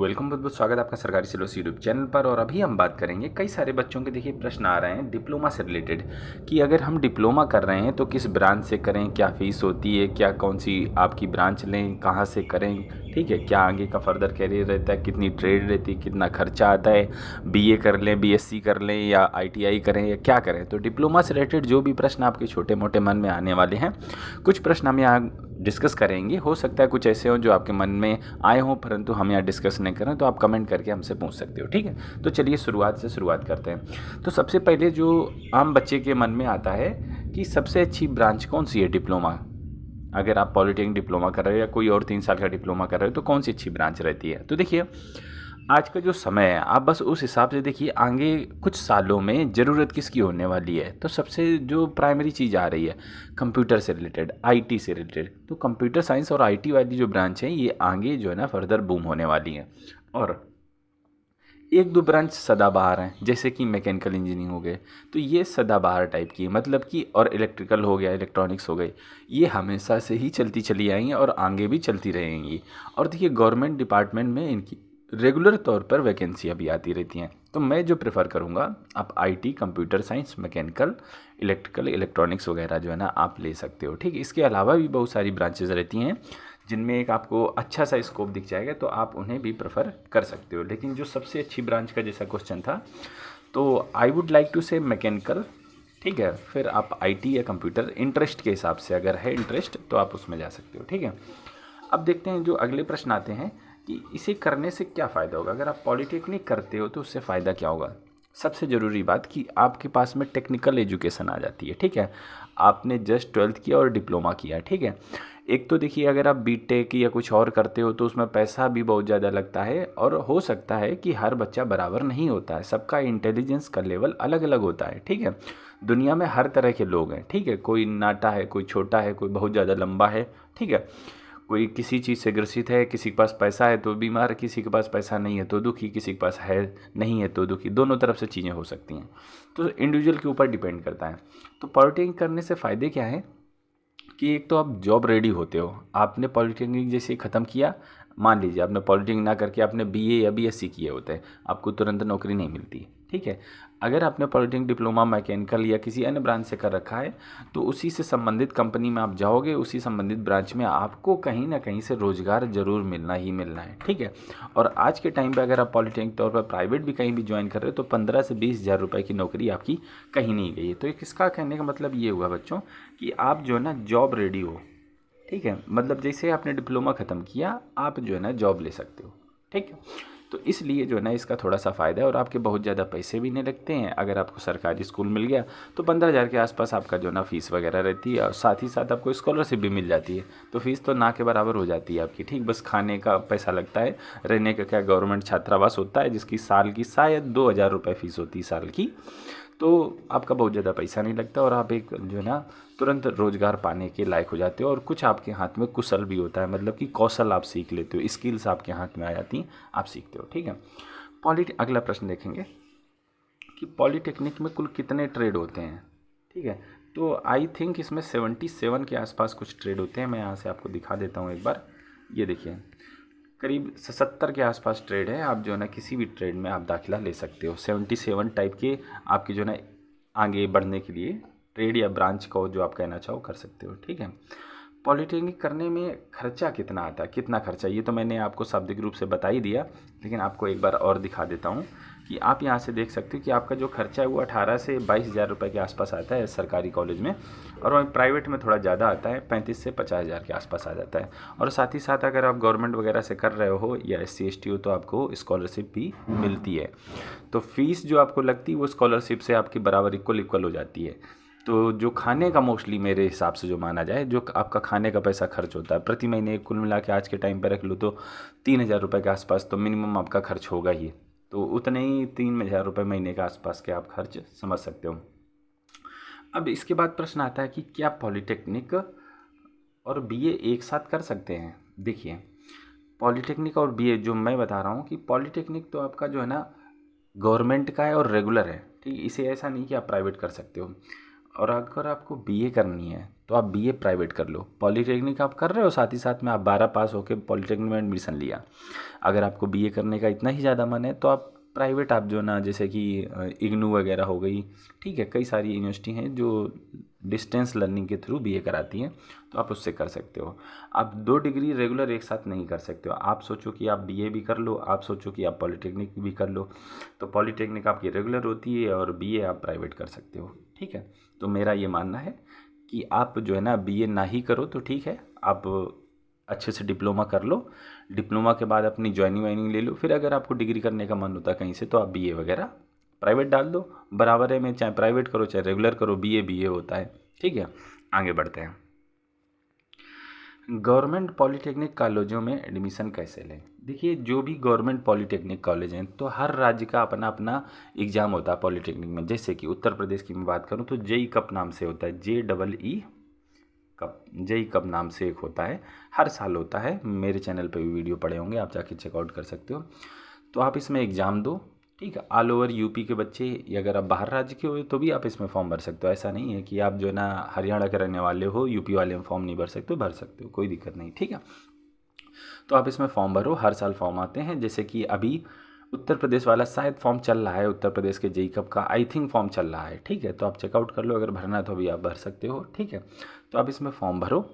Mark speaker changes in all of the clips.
Speaker 1: Welcome, बहुत बहुत स्वागत है आपका सरकारी सिलेबस यूट्यूब चैनल पर। और अभी हम बात करेंगे, कई सारे बच्चों के देखिए प्रश्न आ रहे हैं डिप्लोमा से रिलेटेड कि अगर हम डिप्लोमा कर रहे हैं तो किस ब्रांच से करें, क्या फ़ीस होती है, क्या कौन सी आपकी ब्रांच लें, कहाँ से करें, ठीक है, क्या आगे का फर्दर कैरियर रहता है, कितनी ट्रेड रहती है, कितना खर्चा आता है, बीए कर लें, बीएससी कर लें या आईटीआई करें या क्या करें। तो डिप्लोमा से रिलेटेड जो भी प्रश्न आपके छोटे मोटे मन में आने वाले हैं, कुछ प्रश्न हम यहाँ डिस्कस करेंगे। हो सकता है कुछ ऐसे हों जो आपके मन में आए हों परंतु हम यहाँ डिस्कस नहीं करें, तो आप कमेंट करके हमसे पूछ सकते हो, ठीक है। तो चलिए शुरुआत करते हैं। तो सबसे पहले जो आम बच्चे के मन में आता है कि सबसे अच्छी ब्रांच कौन सी है डिप्लोमा, अगर आप पॉलिटेक्निक डिप्लोमा कर रहे हो या कोई और 3 साल का डिप्लोमा कर रहे हो तो कौन सी अच्छी ब्रांच रहती है। तो देखिए, आज का जो समय है आप बस उस हिसाब से देखिए आगे कुछ सालों में ज़रूरत किसकी होने वाली है। तो सबसे जो प्राइमरी चीज़ आ रही है कंप्यूटर से रिलेटेड, आईटी से रिलेटेड, तो कंप्यूटर साइंस और आईटी वाली जो ब्रांच है ये आगे जो है ना फर्दर बूम होने वाली है। और एक दो ब्रांच सदाबहार हैं, जैसे कि मैकेनिकल इंजीनियरिंग हो गए, तो ये सदाबहार टाइप की, मतलब कि, और इलेक्ट्रिकल हो गया, इलेक्ट्रॉनिक्स हो गई, ये हमेशा से ही चलती चली आई हैं और आगे भी चलती रहेंगी। और देखिए गवर्नमेंट डिपार्टमेंट में इनकी रेगुलर तौर पर वैकेंसियाँ भी आती रहती हैं। तो मैं जो प्रेफर करूँगा, आप IT, computer science, mechanical, electrical, electronics वगैरह जो है ना आप ले सकते हो, ठीक है। इसके अलावा भी बहुत सारी ब्रांचेज रहती हैं जिनमें एक आपको अच्छा सा स्कोप दिख जाएगा, तो आप उन्हें भी प्रेफर कर सकते हो। लेकिन जो सबसे अच्छी ब्रांच का जैसा क्वेश्चन था, तो आई वुड लाइक टू से मैकेनिकल, ठीक है। फिर आप आईटी या कंप्यूटर, इंटरेस्ट के हिसाब से अगर है इंटरेस्ट तो आप उसमें जा सकते हो, ठीक है। अब देखते हैं जो अगले प्रश्न आते हैं कि इसे करने से क्या फ़ायदा होगा। अगर आप पॉलिटेक्निक करते हो तो उससे फ़ायदा क्या होगा। सबसे ज़रूरी बात कि आपके पास में टेक्निकल एजुकेशन आ जाती है, ठीक है। आपने जस्ट 12th किया और डिप्लोमा किया, ठीक है। एक तो देखिए अगर आप बीटेक या कुछ और करते हो तो उसमें पैसा भी बहुत ज़्यादा लगता है, और हो सकता है कि हर बच्चा बराबर नहीं होता है, सबका इंटेलिजेंस का लेवल अलग अलग होता है, ठीक है। दुनिया में हर तरह के लोग हैं, ठीक है। कोई नाटा है, कोई छोटा है, कोई बहुत ज़्यादा लंबा है, ठीक है। कोई किसी चीज़ से ग्रसित है, किसी के पास पैसा है तो बीमार, किसी के पास पैसा नहीं है तो दुखी, किसी के पास है नहीं है तो दुखी, दोनों तरफ से चीज़ें हो सकती हैं। तो इंडिविजुअल के ऊपर डिपेंड करता है। तो पॉलिटेक्निक करने से फ़ायदे क्या हैं कि एक तो आप जॉब रेडी होते हो। आपने पॉलिटेक्निक जैसे ख़त्म किया, मान लीजिए आपने पॉलिटेक्निक ना करके आपने बीए या बीएससी किए होते हैं, आपको तुरंत नौकरी नहीं मिलती, ठीक है। अगर आपने पॉलिटेक्निक डिप्लोमा मैकेनिकल या किसी अन्य ब्रांच से कर रखा है तो उसी से संबंधित कंपनी में आप जाओगे, उसी संबंधित ब्रांच में आपको कहीं ना कहीं से रोज़गार ज़रूर मिलना ही मिलना है, ठीक है। और आज के टाइम पे अगर आप पॉलिटेक्निक तौर पर प्राइवेट भी कहीं भी ज्वाइन कर रहे हो तो 15 से 20 हज़ार रुपये की नौकरी आपकी कहीं नहीं गई है। तो एक इसका कहने का मतलब ये हुआ बच्चों कि आप जो है ना जॉब रेडी हो, ठीक है। मतलब जैसे आपने डिप्लोमा ख़त्म किया आप जो है ना जॉब ले सकते हो, ठीक है। तो इसलिए जो है ना इसका थोड़ा सा फ़ायदा है, और आपके बहुत ज़्यादा पैसे भी नहीं लगते हैं। अगर आपको सरकारी स्कूल मिल गया तो 15,000 के आसपास आपका जो है ना फ़ीस वगैरह रहती है, और साथ ही साथ आपको स्कॉलरशिप भी मिल जाती है। तो फ़ीस तो ना के बराबर हो जाती है आपकी, ठीक। बस खाने का पैसा लगता है, रहने का क्या गवर्नमेंट छात्रावास होता है जिसकी साल की शायद 2,000 रुपये फ़ीस होती है साल की। तो आपका बहुत ज़्यादा पैसा नहीं लगता और आप एक जो है ना तुरंत रोज़गार पाने के लायक हो जाते हो, और कुछ आपके हाथ में कुशल भी होता है, मतलब कि कौशल आप सीख लेते हो, स्किल्स आपके हाथ में आ जाती हैं, आप सीखते हो, ठीक है। अगला प्रश्न देखेंगे कि पॉलिटेक्निक में कुल कितने ट्रेड होते हैं, ठीक है। तो आई थिंक इसमें 77 के आसपास कुछ ट्रेड होते हैं। मैं यहाँ से आपको दिखा देता हूँ एक बार। ये देखिए करीब 70 के आसपास ट्रेड है। आप जो है ना किसी भी ट्रेड में आप दाखिला ले सकते हो। 77 टाइप के आपके जो है ना आगे बढ़ने के लिए ट्रेड या ब्रांच को जो आप कहना चाहो कर सकते हो, ठीक है। पॉलिटेक्निक करने में खर्चा कितना आता है, कितना खर्चा, ये तो मैंने आपको शाब्दिक रूप से बता ही दिया, लेकिन आपको एक बार और दिखा देता हूँ कि आप यहाँ से देख सकते हो कि आपका जो खर्चा है वो 18 से 22 हज़ार रुपये के आसपास आता है सरकारी कॉलेज में, और वहीं प्राइवेट में थोड़ा ज़्यादा आता है, 35 से 50 हज़ार के आसपास आ जाता है। और साथ ही साथ अगर आप गवर्नमेंट वगैरह से कर रहे हो या SC/ST हो तो आपको स्कॉलरशिप भी मिलती है। तो फीस जो आपको लगती है वो स्कॉलरशिप से आपकी बराबर इक्वल हो जाती है। तो जो खाने का मोस्टली मेरे हिसाब से जो माना जाए, जो आपका खाने का पैसा खर्च होता है प्रति महीने, कुल मिला के आज के टाइम पे रख लो तो 3,000 रुपये के आसपास तो मिनिमम आपका खर्च होगा ही। तो उतने ही 3,000 रुपये महीने के आसपास के आप खर्च समझ सकते हो। अब इसके बाद प्रश्न आता है कि क्या पॉलिटेक्निक और बीए एक साथ कर सकते हैं। देखिए पॉलिटेक्निक और बीए जो मैं बता रहा हूँ कि पॉलिटेक्निक तो आपका जो है ना गवर्नमेंट का है और रेगुलर है, ठीक है। इसे ऐसा नहीं कि आप प्राइवेट कर सकते हो। और अगर आपको बीए करनी है तो आप बीए प्राइवेट कर लो। पॉलीटेक्निक आप कर रहे हो, साथ ही साथ में आप 12 पास होकर पॉलीटेक्निक में एडमिशन लिया। अगर आपको बीए करने का इतना ही ज़्यादा मन है तो आप प्राइवेट, आप जो ना जैसे कि इग्नू वगैरह हो गई, ठीक है, कई सारी यूनिवर्सिटी हैं जो डिस्टेंस लर्निंग के थ्रू बीए कराती हैं, तो आप उससे कर सकते हो। आप 2 डिग्री रेगुलर एक साथ नहीं कर सकते हो। आप सोचो कि आप बीए भी कर लो, आप सोचो कि आप पॉलीटेक्निक भी कर लो, तो पॉलीटेक्निक आपकी रेगुलर होती है और बीए आप प्राइवेट कर सकते हो, ठीक है। तो मेरा ये मानना है कि आप जो है ना बीए ना ही करो तो ठीक है, आप अच्छे से डिप्लोमा कर लो। डिप्लोमा के बाद अपनी जॉइनिंग वाइनिंग ले लो, फिर अगर आपको डिग्री करने का मन होता है कहीं से तो आप बीए वगैरह प्राइवेट डाल दो। बराबर है में, चाहे प्राइवेट करो चाहे रेगुलर करो, बीए बीए होता है, ठीक है। आगे बढ़ते हैं। गवर्नमेंट पॉलीटेक्निक कॉलेजों में एडमिशन कैसे लें। देखिए, जो भी गवर्नमेंट पॉलीटेक्निक कॉलेज हैं तो हर राज्य का अपना अपना एग्ज़ाम होता है पॉलीटेक्निक में। जैसे कि उत्तर प्रदेश की मैं बात करूं तो जेई कप नाम से होता है, JEE कप, जेई कप नाम से एक होता है, हर साल होता है। मेरे चैनल पे भी वीडियो पड़े होंगे, आप जाके चेकआउट कर सकते हो। तो आप इसमें एग्ज़ाम दो, ठीक है। ऑल ओवर यूपी के बच्चे, या अगर आप बाहर राज्य के हो तो भी आप इसमें फॉर्म भर सकते हो। ऐसा नहीं है कि आप जो है ना हरियाणा के रहने वाले हो, यूपी वाले में फॉर्म नहीं भर सकते हो, भर सकते हो, कोई दिक्कत नहीं, ठीक है। तो आप इसमें फॉर्म भरो, हर साल फॉर्म आते हैं। जैसे कि अभी उत्तर प्रदेश वाला शायद फॉर्म चल रहा है, उत्तर प्रदेश के जेई कप का आई थिंक फॉर्म चल रहा है, ठीक है। तो आप चेकआउट कर लो, अगर भरना है तो अभी आप भर सकते हो, ठीक है। तो आप इसमें फॉर्म भरो,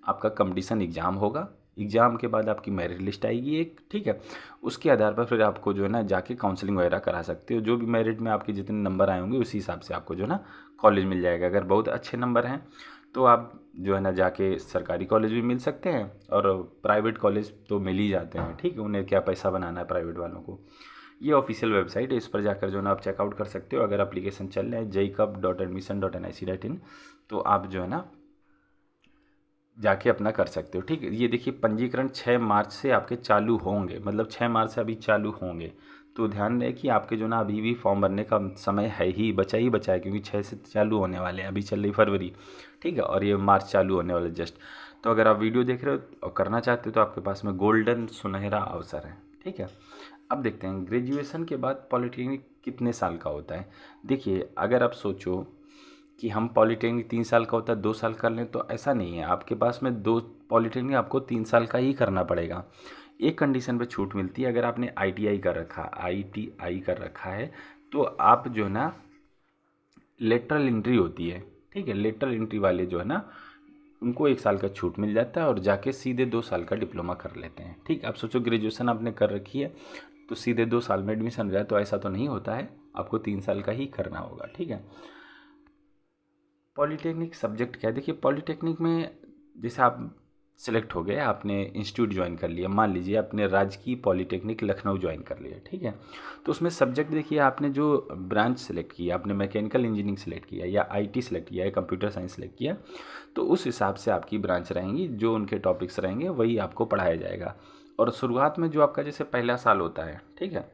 Speaker 1: आपका कंपटीशन एग्ज़ाम होगा, एग्ज़ाम के बाद आपकी मेरिट लिस्ट आएगी एक, ठीक है। उसके आधार पर फिर आपको जो है ना जाके काउंसलिंग वगैरह करा सकते हो। जो भी मेरिट में आपके जितने नंबर आए होंगे उसी हिसाब से आपको जो है ना कॉलेज मिल जाएगा। अगर बहुत अच्छे नंबर हैं तो आप जो है ना जाके सरकारी कॉलेज भी मिल सकते हैं, और प्राइवेट कॉलेज तो मिल ही जाते हैं, ठीक है। उन्हें क्या पैसा बनाना है प्राइवेट वालों को। ये ऑफिशियल वेबसाइट है, इस पर जाकर जो है ना आप चेकआउट कर सकते हो। अगर एप्लीकेशन चल रहे हैं jcup.admission.nic.in, तो आप जो है ना जाके अपना कर सकते हो, ठीक है। ये देखिए, पंजीकरण 6 मार्च से आपके चालू होंगे, मतलब 6 मार्च से अभी चालू होंगे। तो ध्यान रहे कि आपके जो ना अभी भी फॉर्म भरने का समय है ही बचा है, क्योंकि 6 से चालू होने वाले हैं, अभी चल रही फरवरी, ठीक है, और ये मार्च चालू होने वाले जस्ट। तो अगर आप वीडियो देख रहे हो और करना चाहते हो तो आपके पास में गोल्डन सुनहरा अवसर है, ठीक है। अब देखते हैं ग्रेजुएशन के बाद पॉलिटेक्निक कितने साल का होता है। देखिए, अगर आप सोचो कि हम पॉलीटेक्निक 3 साल का होता है 2 साल कर लें, तो ऐसा नहीं है। आपके पास में 2 पॉलीटेक्निक आपको 3 साल का ही करना पड़ेगा। एक कंडीशन पे छूट मिलती है, अगर आपने ITI कर रखा है तो आप जो है ना लेटरल एंट्री होती है, ठीक है। लेटरल एंट्री वाले जो है ना उनको 1 साल का छूट मिल जाता है और जाके सीधे 2 साल का डिप्लोमा कर लेते हैं, ठीक। आप सोचो ग्रेजुएशन आपने कर रखी है तो सीधे 2 साल में एडमिशन हो जाए, तो ऐसा तो नहीं होता है, आपको 3 साल का ही करना होगा, ठीक है। पॉलीटेक्निक सब्जेक्ट क्या है। देखिए, पॉलीटेक्निक में जैसे आप सेलेक्ट हो गए, आपने इंस्टीट्यूट ज्वाइन कर लिया, मान लीजिए आपने राजकीय पॉलीटेक्निक लखनऊ ज्वाइन कर लिया, ठीक है। तो उसमें सब्जेक्ट देखिए, आपने जो ब्रांच सेलेक्ट किया, आपने मैकेनिकल इंजीनियरिंग सेलेक्ट किया या IT सेलेक्ट किया या कंप्यूटर साइंस सेलेक्ट किया, तो उस हिसाब से आपकी ब्रांच रहेंगी, जो उनके टॉपिक्स रहेंगे वही आपको पढ़ाया जाएगा। और शुरुआत में जो आपका जैसे पहला साल होता है, ठीक है,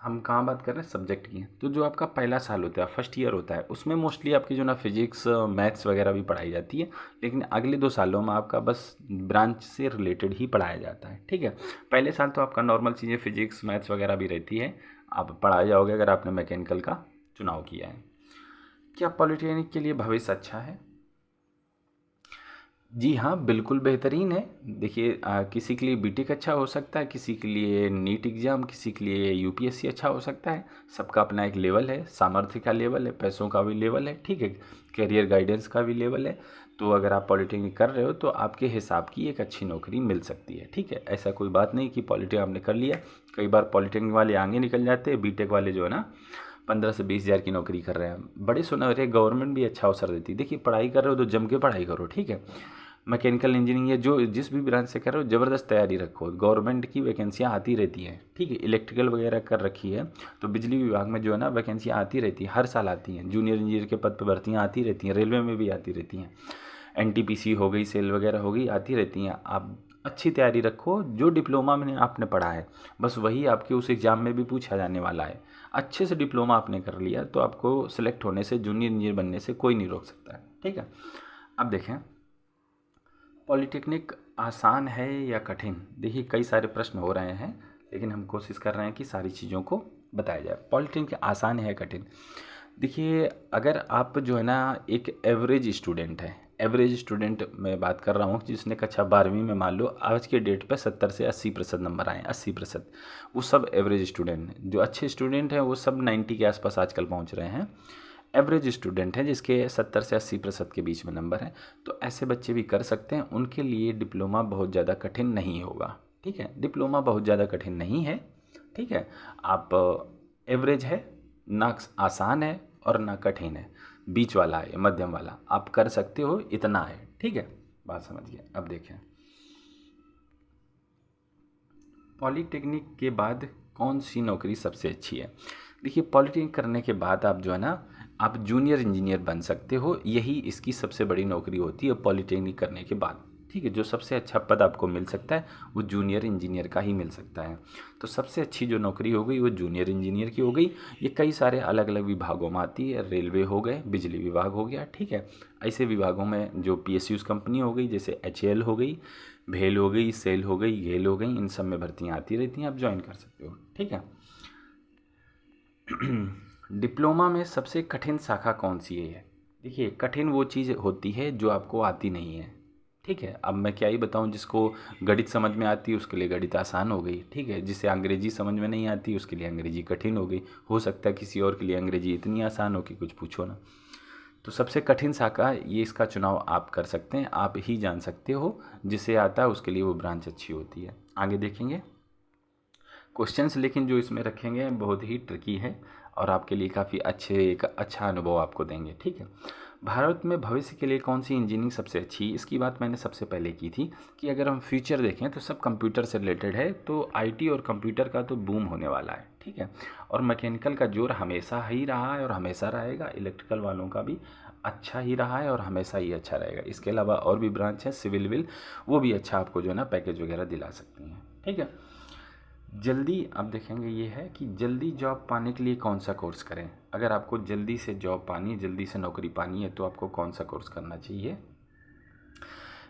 Speaker 1: हम कहाँ बात कर रहे हैं सब्जेक्ट की, तो जो आपका पहला साल होता है, फर्स्ट ईयर होता है, उसमें मोस्टली आपकी जो ना फिजिक्स मैथ्स वगैरह भी पढ़ाई जाती है। लेकिन अगले 2 सालों में आपका बस ब्रांच से रिलेटेड ही पढ़ाया जाता है, ठीक है। पहले साल तो आपका नॉर्मल चीज़ें फिजिक्स मैथ्स वगैरह भी रहती है, आप पढ़ाए जाओगे अगर आपने मैकेनिकल का चुनाव किया है। क्या पॉलीटेक्निक के लिए भविष्य अच्छा है। जी हाँ, बिल्कुल बेहतरीन है। देखिए, किसी के लिए बीटेक अच्छा हो सकता है, किसी के लिए नीट एग्ज़ाम, किसी के लिए यूपीएससी अच्छा हो सकता है। सबका अपना एक लेवल है, सामर्थ्य का लेवल है, पैसों का भी लेवल है, ठीक है, करियर गाइडेंस का भी लेवल है। तो अगर आप पॉलिटेक्निक कर रहे हो तो आपके हिसाब की एक अच्छी नौकरी मिल सकती है, ठीक है। ऐसा कोई बात नहीं कि पॉलिटेक्निक आपने कर लिया, कई बार पॉलिटेक्निक वाले आगे निकल जाते हैं, बीटेक वाले जो है ना 15 से 20 हज़ार की नौकरी कर रहे हैं। बड़े सुनहरे, गवर्नमेंट भी अच्छा अवसर देती है। देखिए, पढ़ाई कर रहे हो तो जम के पढ़ाई करो, ठीक है। मैकेनिकल इंजीनियरिंग या जो जिस भी ब्रांच से कर रहे हो, ज़बरदस्त तैयारी रखो, गवर्नमेंट की वैकेंसियाँ आती रहती हैं, ठीक है। इलेक्ट्रिकल वगैरह कर रखी है तो बिजली विभाग में जो है ना वैकेंसियाँ आती रहती हैं, हर साल आती हैं। जूनियर इंजीनियर के पद पर भर्तियाँ आती रहती हैं, रेलवे में भी आती रहती हैं, NTPC हो गई, सेल वगैरह हो गई, आती रहती हैं। आप अच्छी तैयारी रखो, जो डिप्लोमा में आपने पढ़ा है बस वही आपके उस एग्ज़ाम में भी पूछा जाने वाला है। अच्छे से डिप्लोमा आपने कर लिया तो आपको सेलेक्ट होने से, जूनियर इंजीनियर बनने से कोई नहीं रोक सकता है, ठीक है। अब देखें, पॉलीटेक्निक आसान है या कठिन। देखिए, कई सारे प्रश्न हो रहे हैं, लेकिन हम कोशिश कर रहे हैं कि सारी चीज़ों को बताया जाए। पॉलीटेक्निक आसान है या कठिन। देखिए, अगर आप जो है ना एक एवरेज स्टूडेंट है, एवरेज स्टूडेंट मैं बात कर रहा हूँ जिसने कक्षा 12वीं में मान लो आज के डेट पे 70 से 80% नंबर आए, 80%, वो सब एवरेज स्टूडेंट हैं। जो अच्छे स्टूडेंट हैं वो सब 90 के आसपास आजकल पहुँच रहे हैं। एवरेज स्टूडेंट हैं जिसके 70 से 80% के बीच में नंबर हैं, तो ऐसे बच्चे भी कर सकते हैं। उनके लिए डिप्लोमा बहुत ज़्यादा कठिन नहीं होगा, ठीक है। डिप्लोमा बहुत ज़्यादा कठिन नहीं है, ठीक है। आप एवरेज है, ना आसान है और ना कठिन है, बीच वाला है, मध्यम वाला, आप कर सकते हो, इतना है, ठीक है। बात समझिए। अब देखें, पॉलीटेक्निक के बाद कौन सी नौकरी सबसे अच्छी है। देखिए, पॉलीटेक्निक करने के बाद आप जो है ना, आप जूनियर इंजीनियर बन सकते हो, यही इसकी सबसे बड़ी नौकरी होती है पॉलीटेक्निक करने के बाद, ठीक है। जो सबसे अच्छा पद आपको मिल सकता है वो जूनियर इंजीनियर का ही मिल सकता है। तो सबसे अच्छी जो नौकरी हो गई वो जूनियर इंजीनियर की हो गई। ये कई सारे अलग अलग विभागों में आती है, रेलवे हो गए, बिजली विभाग हो गया, ठीक है। ऐसे विभागों में जो PSUs कंपनी हो गई, जैसे HAL हो गई, भेल हो गई, सेल हो गई, गेल हो गई, इन सब में भर्तियाँ आती रहती हैं, आप ज्वाइन कर सकते हो, ठीक है। डिप्लोमा में सबसे कठिन शाखा कौन सी है। देखिए, कठिन वो चीज़ होती है जो आपको आती नहीं है, ठीक है। अब मैं क्या ही बताऊं, जिसको गणित समझ में आती है उसके लिए गणित आसान हो गई, ठीक है। जिसे अंग्रेजी समझ में नहीं आती उसके लिए अंग्रेजी कठिन हो गई। हो सकता है किसी और के लिए अंग्रेजी इतनी आसान हो कि कुछ पूछो ना। तो सबसे कठिन शाखा ये, इसका चुनाव आप कर सकते हैं, आप ही जान सकते हो। जिसे आता है उसके लिए वो ब्रांच अच्छी होती है। आगे देखेंगे क्वेश्चंस, लेकिन जो इसमें रखेंगे बहुत ही ट्रिकी है और आपके लिए काफ़ी एक अच्छा अनुभव आपको देंगे, ठीक है। भारत में भविष्य के लिए कौन सी इंजीनियरिंग सबसे अच्छी, इसकी बात मैंने सबसे पहले की थी कि अगर हम फ्यूचर देखें तो सब कंप्यूटर से रिलेटेड है, तो IT और कंप्यूटर का तो बूम होने वाला है, ठीक है। और मैकेनिकल का जोर हमेशा ही रहा है और हमेशा रहेगा। इलेक्ट्रिकल वालों का भी अच्छा ही रहा है और हमेशा ही अच्छा रहेगा। इसके अलावा और भी ब्रांच है, सिविल विल, वो भी अच्छा आपको जो है ना पैकेज वगैरह दिला सकती हैं, ठीक है। जल्दी अब देखेंगे ये है कि जल्दी जॉब पाने के लिए कौन सा कोर्स करें। अगर आपको जल्दी से जॉब पानी है, जल्दी से नौकरी पानी है, तो आपको कौन सा कोर्स करना चाहिए।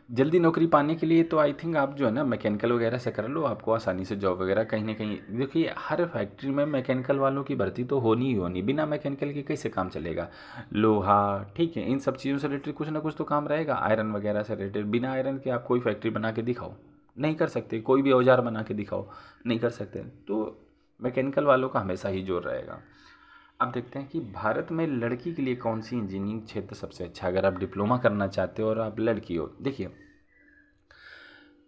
Speaker 1: जल्दी नौकरी पाने के लिए तो आई थिंक आप जो है ना मैकेनिकल वगैरह से कर लो, आपको आसानी से जॉब वगैरह कहीं ना कहीं। देखिए, हर फैक्ट्री में मैकेनिकल वालों की भर्ती तो होनी ही होनी, बिना मैकेनिकल के कैसे काम चलेगा। लोहा, ठीक है, इन सब चीज़ों से रिलेटेड कुछ ना कुछ तो काम रहेगा। आयरन वगैरह से रिलेटेड, बिना आयरन के आप कोई फैक्ट्री बना के दिखाओ, नहीं कर सकते। कोई भी औजार बना के दिखाओ, नहीं कर सकते। तो मैकेनिकल वालों का हमेशा ही जोर रहेगा। अब देखते हैं कि भारत में लड़की के लिए कौन सी इंजीनियरिंग क्षेत्र सबसे अच्छा है। अगर आप डिप्लोमा करना चाहते हो और आप लड़की हो, देखिए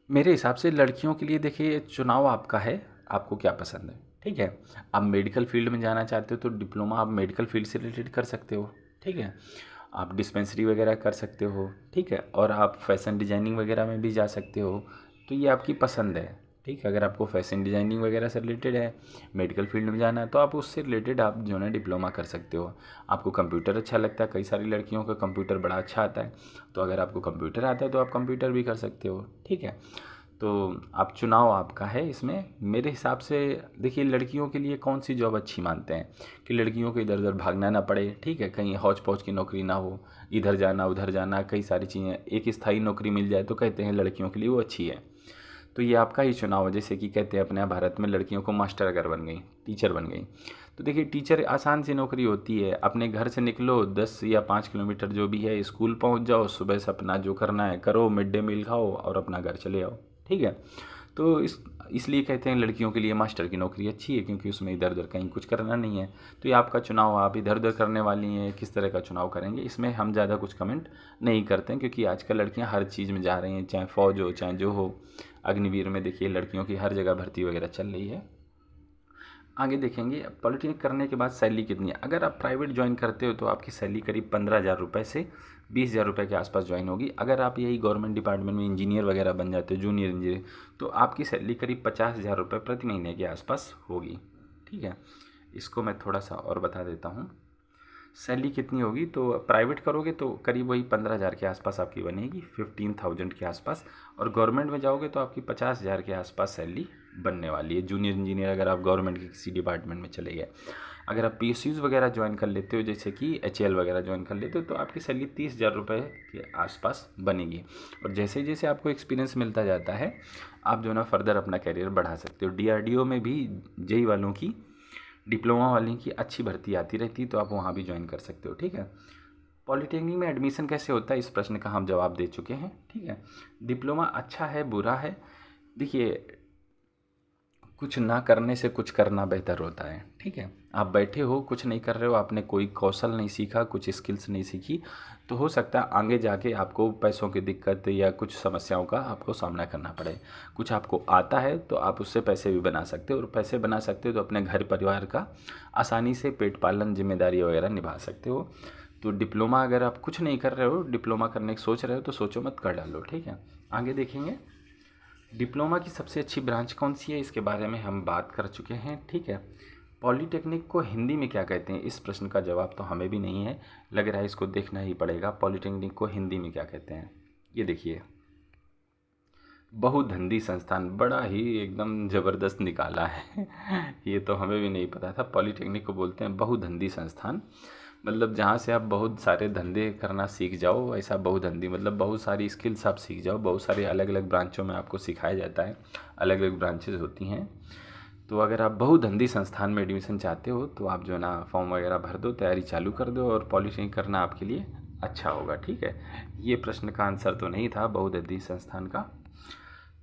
Speaker 1: मेरे हिसाब से लड़कियों के लिए, देखिए चुनाव आपका है, आपको क्या पसंद है, ठीक है। आप मेडिकल फील्ड में जाना चाहते हो तो डिप्लोमा आप मेडिकल फील्ड से रिलेटेड कर सकते हो, ठीक है। आप डिस्पेंसरी वगैरह कर सकते हो, ठीक है। और आप फैशन डिजाइनिंग वगैरह में भी जा सकते हो, तो ये आपकी पसंद है, ठीक है। अगर आपको फैशन डिजाइनिंग वगैरह से रिलेटेड है, मेडिकल फील्ड में जाना है, तो आप उससे रिलेटेड आप जो है ना डिप्लोमा कर सकते हो। आपको कंप्यूटर अच्छा लगता है, कई सारी लड़कियों का कंप्यूटर बड़ा अच्छा आता है, तो अगर आपको कंप्यूटर आता है तो आप कंप्यूटर भी कर सकते हो, ठीक है। तो आप चुनाव आपका है इसमें। मेरे हिसाब से देखिए, लड़कियों के लिए कौन सी जॉब अच्छी मानते हैं कि लड़कियों को इधर उधर भागना ना पड़े, ठीक है। कहीं हौच पौच की नौकरी ना हो, इधर जाना उधर जाना, कई सारी चीज़ें, एक स्थायी नौकरी मिल जाए तो कहते हैं लड़कियों के लिए वो अच्छी है। तो ये आपका ही चुनाव है। जैसे कि कहते हैं अपने भारत में लड़कियों को मास्टर अगर बन गई, टीचर बन गई, तो देखिए टीचर आसान सी नौकरी होती है। अपने घर से निकलो, 10 या 5 किलोमीटर जो भी है, स्कूल पहुंच जाओ, सुबह से अपना जो करना है करो, मिड डे मील खाओ और अपना घर चले आओ, ठीक है। तो इसलिए कहते हैं लड़कियों के लिए मास्टर की नौकरी अच्छी है, क्योंकि उसमें इधर उधर कहीं कुछ करना नहीं है। तो ये आपका चुनाव, आप इधर उधर करने वाली हैं, किस तरह का चुनाव करेंगे, इसमें हम ज़्यादा कुछ कमेंट नहीं करते हैं, क्योंकि आजकल लड़कियां हर चीज़ में जा रही हैं, चाहे फ़ौज हो चाहे जो हो। अग्निवीर में देखिए लड़कियों की हर जगह भर्ती वगैरह चल रही है। आगे देखेंगे पॉलिटेक्निक करने के बाद सैलरी कितनी है। अगर आप प्राइवेट ज्वाइन करते हो तो आपकी सैलरी करीब 15,000 रुपये से 20,000 रुपये के आसपास ज्वाइन होगी। अगर आप यही गवर्नमेंट डिपार्टमेंट में इंजीनियर वगैरह बन जाते हो, जूनियर इंजीनियर, तो आपकी सैलरी करीब 50,000 रुपये प्रति महीने के आसपास होगी, ठीक है। इसको मैं थोड़ा सा और बता देता हूँ सैलरी कितनी होगी। तो प्राइवेट करोगे तो करीब वही 15,000 के आसपास आपकी बनेगी, 15,000 के आसपास। और गवर्नमेंट में जाओगे तो आपकी 50,000 के आसपास सैलरी बनने वाली है, जूनियर इंजीनियर, अगर आप गवर्नमेंट के किसी डिपार्टमेंट में चले गए। अगर आप PSUs वगैरह ज्वाइन कर लेते हो, जैसे कि HAL वगैरह ज्वाइन कर लेते हो, तो आपकी सैलरी 30,000 रुपये के आसपास बनेगी। और जैसे जैसे आपको एक्सपीरियंस मिलता जाता है, आप जो है ना फर्दर अपना कैरियर बढ़ा सकते हो। DRDO में भी JEE वालों की डिप्लोमा वाले की अच्छी भर्ती आती रहती है, तो आप वहाँ भी ज्वाइन कर सकते हो। ठीक है, पॉलिटेक्निक में एडमिशन कैसे होता है, इस प्रश्न का हम जवाब दे चुके हैं। ठीक है, डिप्लोमा अच्छा है बुरा है, देखिए कुछ ना करने से कुछ करना बेहतर होता है। ठीक है, आप बैठे हो कुछ नहीं कर रहे हो, आपने कोई कौशल नहीं सीखा, कुछ स्किल्स नहीं सीखी, तो हो सकता है आगे जाके आपको पैसों की दिक्कत या कुछ समस्याओं का आपको सामना करना पड़े। कुछ आपको आता है तो आप उससे पैसे भी बना सकते हो, और पैसे बना सकते हो तो अपने घर परिवार का आसानी से पेट पालन जिम्मेदारी वगैरह निभा सकते हो। तो डिप्लोमा अगर आप कुछ नहीं कर रहे हो, डिप्लोमा करने की सोच रहे हो, तो सोचो मत, कर डालो। ठीक है, आगे देखेंगे डिप्लोमा की सबसे अच्छी ब्रांच कौन सी है, इसके बारे में हम बात कर चुके हैं। ठीक है, पॉलिटेक्निक को हिंदी में क्या कहते हैं, इस प्रश्न का जवाब तो हमें भी नहीं है, लग रहा है इसको देखना ही पड़ेगा। पॉलिटेक्निक को हिंदी में क्या कहते हैं, ये देखिए, बहुधंधी संस्थान, बड़ा ही एकदम ज़बरदस्त निकाला है ये तो हमें भी नहीं पता था। पॉलिटेक्निक को बोलते हैं बहुधंधी संस्थान, मतलब जहाँ से आप बहुत सारे धंधे करना सीख जाओ, ऐसा बहुधंधी मतलब बहुत सारी स्किल्स आप सीख जाओ, बहुत सारे अलग अलग ब्रांचों में आपको सिखाया जाता है, अलग अलग ब्रांचेज होती हैं। तो अगर आप बहुधंधी संस्थान में एडमिशन चाहते हो तो आप जो है ना फॉर्म वगैरह भर दो, तैयारी चालू कर दो, और पॉलिटेक्निक करना आपके लिए अच्छा होगा। ठीक है, ये प्रश्न का आंसर तो नहीं था बहुधंधी संस्थान का।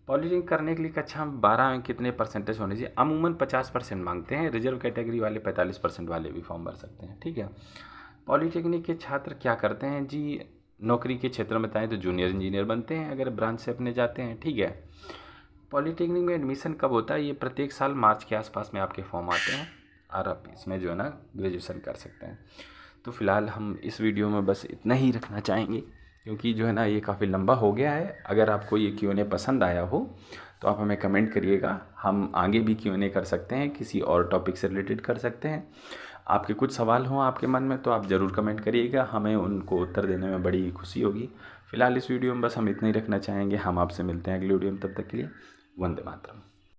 Speaker 1: पॉलिटेक्निक करने के लिए कक्षा 12 में कितने परसेंटेज होने चाहिए, अमूमन 50% मांगते हैं, रिजर्व कैटेगरी वाले 45% वाले भी फॉर्म भर सकते हैं। ठीक है, पॉलिटेक्निक के छात्र क्या करते हैं जी, नौकरी के क्षेत्र में बताएं तो जूनियर इंजीनियर बनते हैं अगर ब्रांच से अपने जाते हैं। ठीक है, पॉलिटेक्निक में एडमिशन कब होता है, ये प्रत्येक साल मार्च के आसपास में आपके फॉर्म आते हैं, और आप इसमें जो है ना ग्रेजुएशन कर सकते हैं। तो फिलहाल हम इस वीडियो में बस इतना ही रखना चाहेंगे, क्योंकि जो है ना ये काफ़ी लंबा हो गया है। अगर आपको ये Q&A पसंद आया हो तो आप हमें कमेंट करिएगा, हम आगे भी Q&A कर सकते हैं, किसी और टॉपिक से रिलेटेड कर सकते हैं। आपके कुछ सवाल हों आपके मन में तो आप ज़रूर कमेंट करिएगा, हमें उनको उत्तर देने में बड़ी खुशी होगी। फिलहाल इस वीडियो में बस हम इतना ही रखना चाहेंगे, हम आपसे मिलते हैं अगले वीडियो में, तब तक के लिए वंदे मातरम।